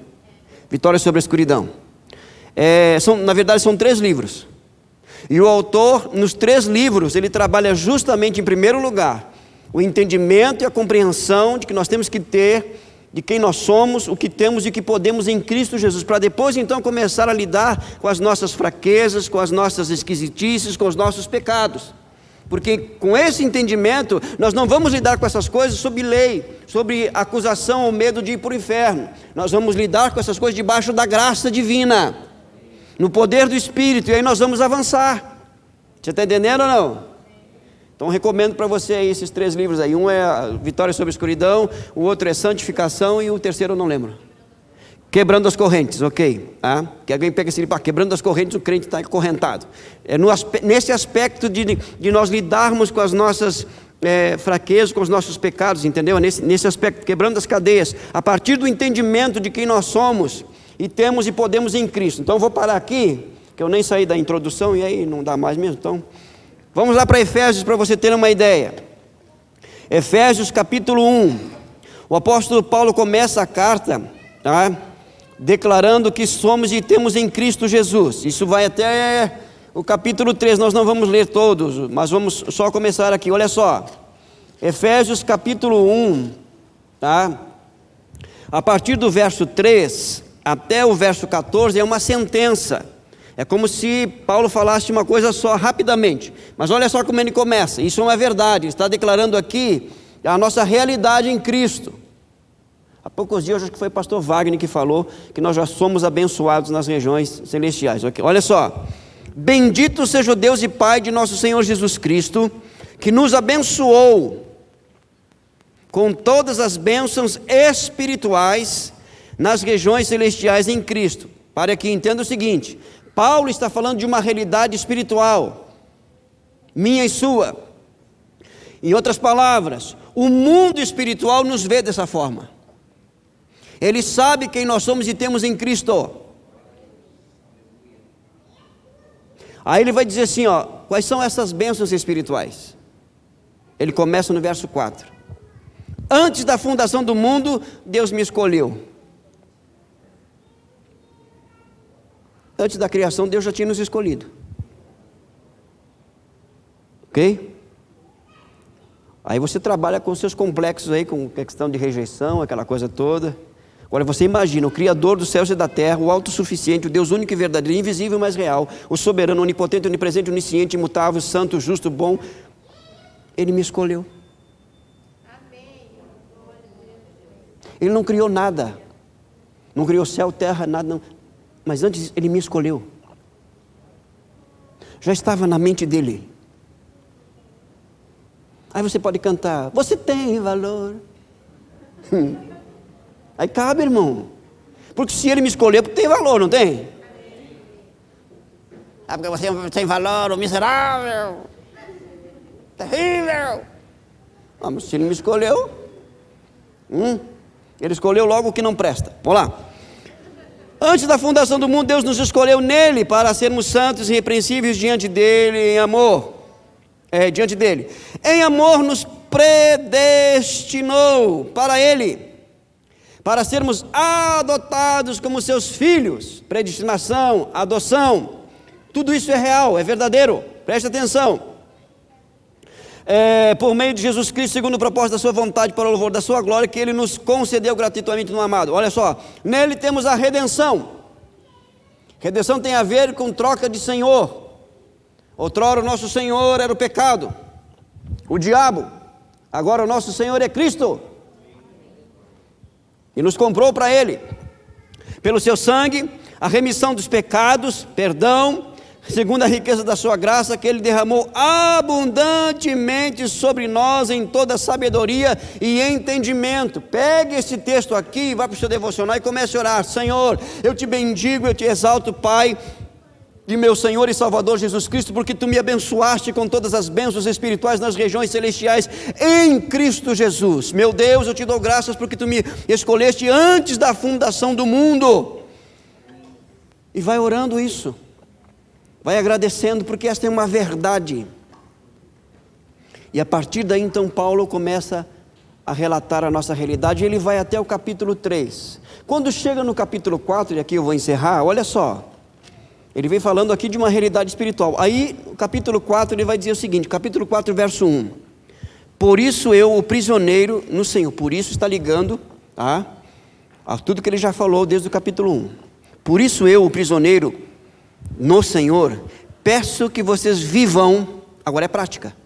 Vitória sobre a Escuridão. Na verdade são 3 livros. E o autor, nos 3 livros, ele trabalha justamente em primeiro lugar o entendimento e a compreensão de que nós temos que ter de quem nós somos, o que temos e o que podemos em Cristo Jesus, para depois então começar a lidar com as nossas fraquezas, com as nossas esquisitices, com os nossos pecados. Porque com esse entendimento, nós não vamos lidar com essas coisas sob lei, sobre acusação ou medo de ir para o inferno. Nós vamos lidar com essas coisas debaixo da graça divina, no poder do Espírito, e aí nós vamos avançar. Você está entendendo ou não? Então recomendo para você aí esses 3 livros aí. Um é a Vitória sobre a Escuridão, o outro é Santificação e o terceiro eu não lembro. Quebrando as correntes, ok. Que alguém pega esse livro, quebrando as correntes, o crente está acorrentado. Nesse aspecto de nós lidarmos com as nossas fraquezas, com os nossos pecados, entendeu? Nesse aspecto, quebrando as cadeias, a partir do entendimento de quem nós somos e temos e podemos em Cristo. Então eu vou parar aqui, que eu nem saí da introdução e aí não dá mais mesmo. Então vamos lá para Efésios para você ter uma ideia. Efésios capítulo 1. O apóstolo Paulo começa a carta, declarando que somos e temos em Cristo Jesus. Isso vai até o capítulo 3, nós não vamos ler todos, mas vamos só começar aqui. Olha só, Efésios capítulo 1, a partir do verso 3 até o verso 14 é uma sentença. É como se Paulo falasse uma coisa só, rapidamente. Mas olha só como ele começa. Isso é uma verdade, está declarando aqui a nossa realidade em Cristo. Há poucos dias, acho que foi o pastor Wagner que falou que nós já somos abençoados nas regiões celestiais. Okay? Olha só. Bendito seja o Deus e Pai de nosso Senhor Jesus Cristo, que nos abençoou com todas as bênçãos espirituais nas regiões celestiais em Cristo. Para que entenda o seguinte: Paulo está falando de uma realidade espiritual, minha e sua. Em outras palavras, o mundo espiritual nos vê dessa forma. Ele sabe quem nós somos e temos em Cristo. Aí ele vai dizer assim, quais são essas bênçãos espirituais? Ele começa no verso 4. Antes da fundação do mundo, Deus me escolheu. Antes da criação, Deus já tinha nos escolhido. Ok? Aí você trabalha com seus complexos aí, com questão de rejeição, aquela coisa toda. Agora você imagina, o Criador dos céus e da terra, o autossuficiente, o Deus único e verdadeiro, invisível mas real, o soberano, onipotente, onipresente, onisciente, imutável, santo, justo, bom. Ele me escolheu. Ele não criou nada. Não criou céu, terra, nada não. Mas antes Ele me escolheu. Já estava na mente dEle. Aí você pode cantar, você tem valor. Aí cabe, irmão. Porque se Ele me escolheu, porque tem valor, não tem? Porque você tem valor, o miserável, terrível. Mas se Ele me escolheu, Ele escolheu logo o que não presta. Vamos lá. Antes da fundação do mundo, Deus nos escolheu nele para sermos santos e irrepreensíveis diante dele em amor. Diante dele. Em amor nos predestinou para ele, para sermos adotados como seus filhos. Predestinação, adoção, tudo isso é real, é verdadeiro. Preste atenção. por meio de Jesus Cristo, segundo o propósito da sua vontade, para o louvor da sua glória, que Ele nos concedeu gratuitamente no amado. Olha só, nele temos a redenção. Redenção tem a ver com troca de senhor. Outrora o nosso Senhor era o pecado, o diabo. Agora o nosso Senhor é Cristo. E nos comprou para Ele. Pelo seu sangue, a remissão dos pecados, perdão, segundo a riqueza da sua graça, que Ele derramou abundantemente sobre nós em toda sabedoria e entendimento. Pegue esse texto aqui, vá para o seu devocional e comece a orar. Senhor, eu te bendigo, eu te exalto, Pai, de meu Senhor e Salvador Jesus Cristo, porque Tu me abençoaste com todas as bênçãos espirituais nas regiões celestiais em Cristo Jesus. Meu Deus, eu te dou graças porque Tu me escolheste antes da fundação do mundo. E vai orando isso. Vai agradecendo, porque esta é uma verdade. E a partir daí, então, Paulo começa a relatar a nossa realidade. Ele vai até o capítulo 3. Quando chega no capítulo 4, e aqui eu vou encerrar, olha só. Ele vem falando aqui de uma realidade espiritual. Aí, no capítulo 4, ele vai dizer o seguinte, capítulo 4, verso 1. Por isso eu, o prisioneiro no Senhor. Por isso está ligando a tudo que ele já falou desde o capítulo 1. Por isso eu, o prisioneiro no Senhor, peço que vocês vivam, agora é prática,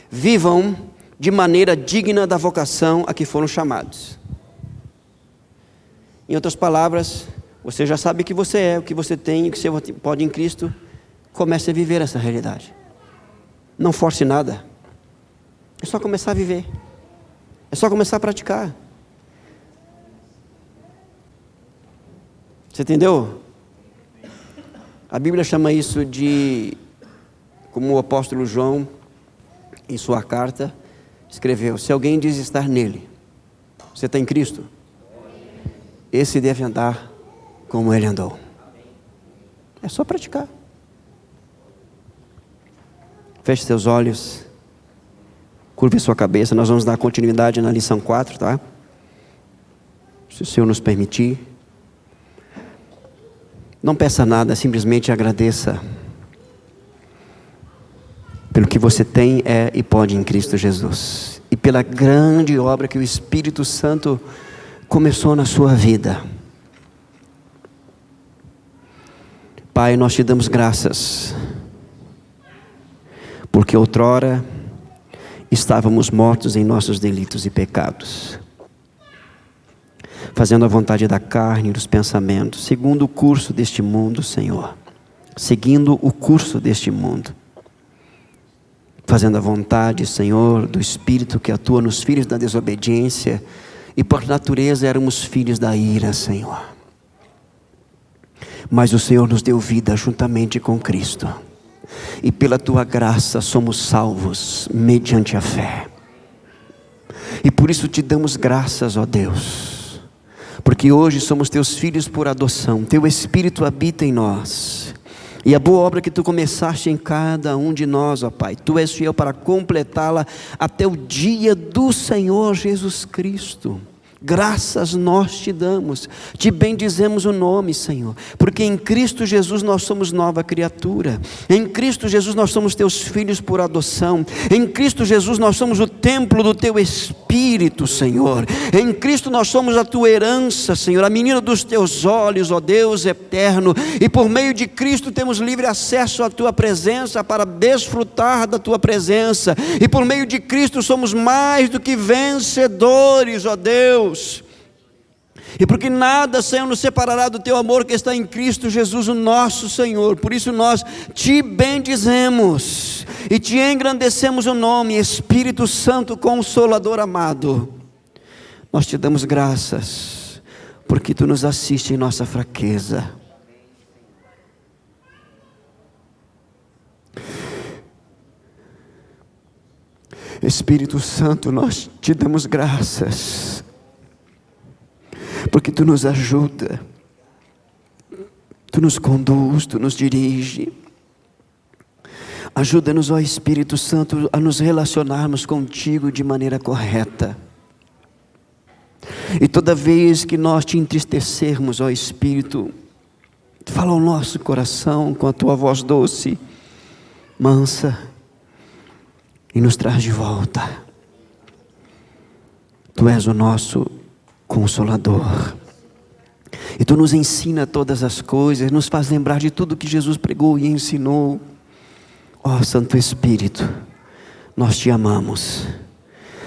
vivam de maneira digna da vocação a que foram chamados. Em outras palavras, você já sabe o que você é, o que você tem, o que você pode em Cristo. Comece a viver essa realidade. Não force nada. É só começar a viver. É só começar a praticar. Você entendeu? A Bíblia chama isso de, como o apóstolo João, em sua carta, escreveu: se alguém diz estar nele, você está em Cristo, esse deve andar como ele andou. É só praticar. Feche seus olhos, curve sua cabeça. Nós vamos dar continuidade na lição 4, tá? Se o Senhor nos permitir. Não peça nada, simplesmente agradeça pelo que você tem, é e pode em Cristo Jesus, e pela grande obra que o Espírito Santo começou na sua vida. Pai, nós te damos graças, porque outrora estávamos mortos em nossos delitos e pecados, fazendo a vontade da carne e dos pensamentos, segundo o curso deste mundo, Senhor, seguindo o curso deste mundo, fazendo a vontade, Senhor, do Espírito que atua nos filhos da desobediência, e por natureza éramos filhos da ira, Senhor. Mas o Senhor nos deu vida juntamente com Cristo, e pela Tua graça somos salvos mediante a fé. E por isso te damos graças, ó Deus, porque hoje somos Teus filhos por adoção. Teu Espírito habita em nós, e a boa obra que Tu começaste em cada um de nós, ó Pai, Tu és fiel para completá-la até o dia do Senhor Jesus Cristo. Graças nós te damos, te bendizemos o nome, Senhor, porque em Cristo Jesus nós somos nova criatura, em Cristo Jesus nós somos Teus filhos por adoção, em Cristo Jesus nós somos o templo do Teu Espírito, Senhor, em Cristo nós somos a Tua herança, Senhor, a menina dos Teus olhos, ó Deus eterno, e por meio de Cristo temos livre acesso à Tua presença, para desfrutar da Tua presença, e por meio de Cristo somos mais do que vencedores, ó Deus. E porque nada, Senhor, nos separará do Teu amor que está em Cristo Jesus, o nosso Senhor. Por isso nós te bendizemos e te engrandecemos o nome, Espírito Santo Consolador amado. Nós te damos graças, porque Tu nos assiste em nossa fraqueza. Espírito Santo, nós te damos graças, porque Tu nos ajuda, Tu nos conduz, Tu nos dirige. Ajuda-nos, ó Espírito Santo, a nos relacionarmos contigo de maneira correta. E toda vez que nós te entristecermos, ó Espírito, fala ao nosso coração com a Tua voz doce, mansa, e nos traz de volta. Tu és o nosso Consolador. E Tu nos ensina todas as coisas, nos faz lembrar de tudo que Jesus pregou e ensinou. Ó Santo Espírito, nós Te amamos.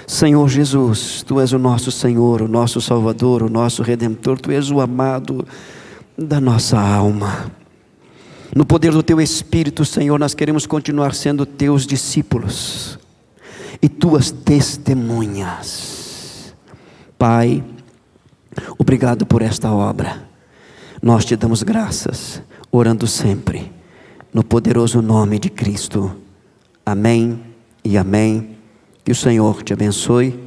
Senhor Jesus, Tu és o nosso Senhor, o nosso Salvador, o nosso Redentor. Tu és o amado da nossa alma. No poder do Teu Espírito, Senhor, nós queremos continuar sendo Teus discípulos e Tuas testemunhas. Pai, obrigado por esta obra. Nós Te damos graças, orando sempre no poderoso nome de Cristo. Amém e amém. Que o Senhor te abençoe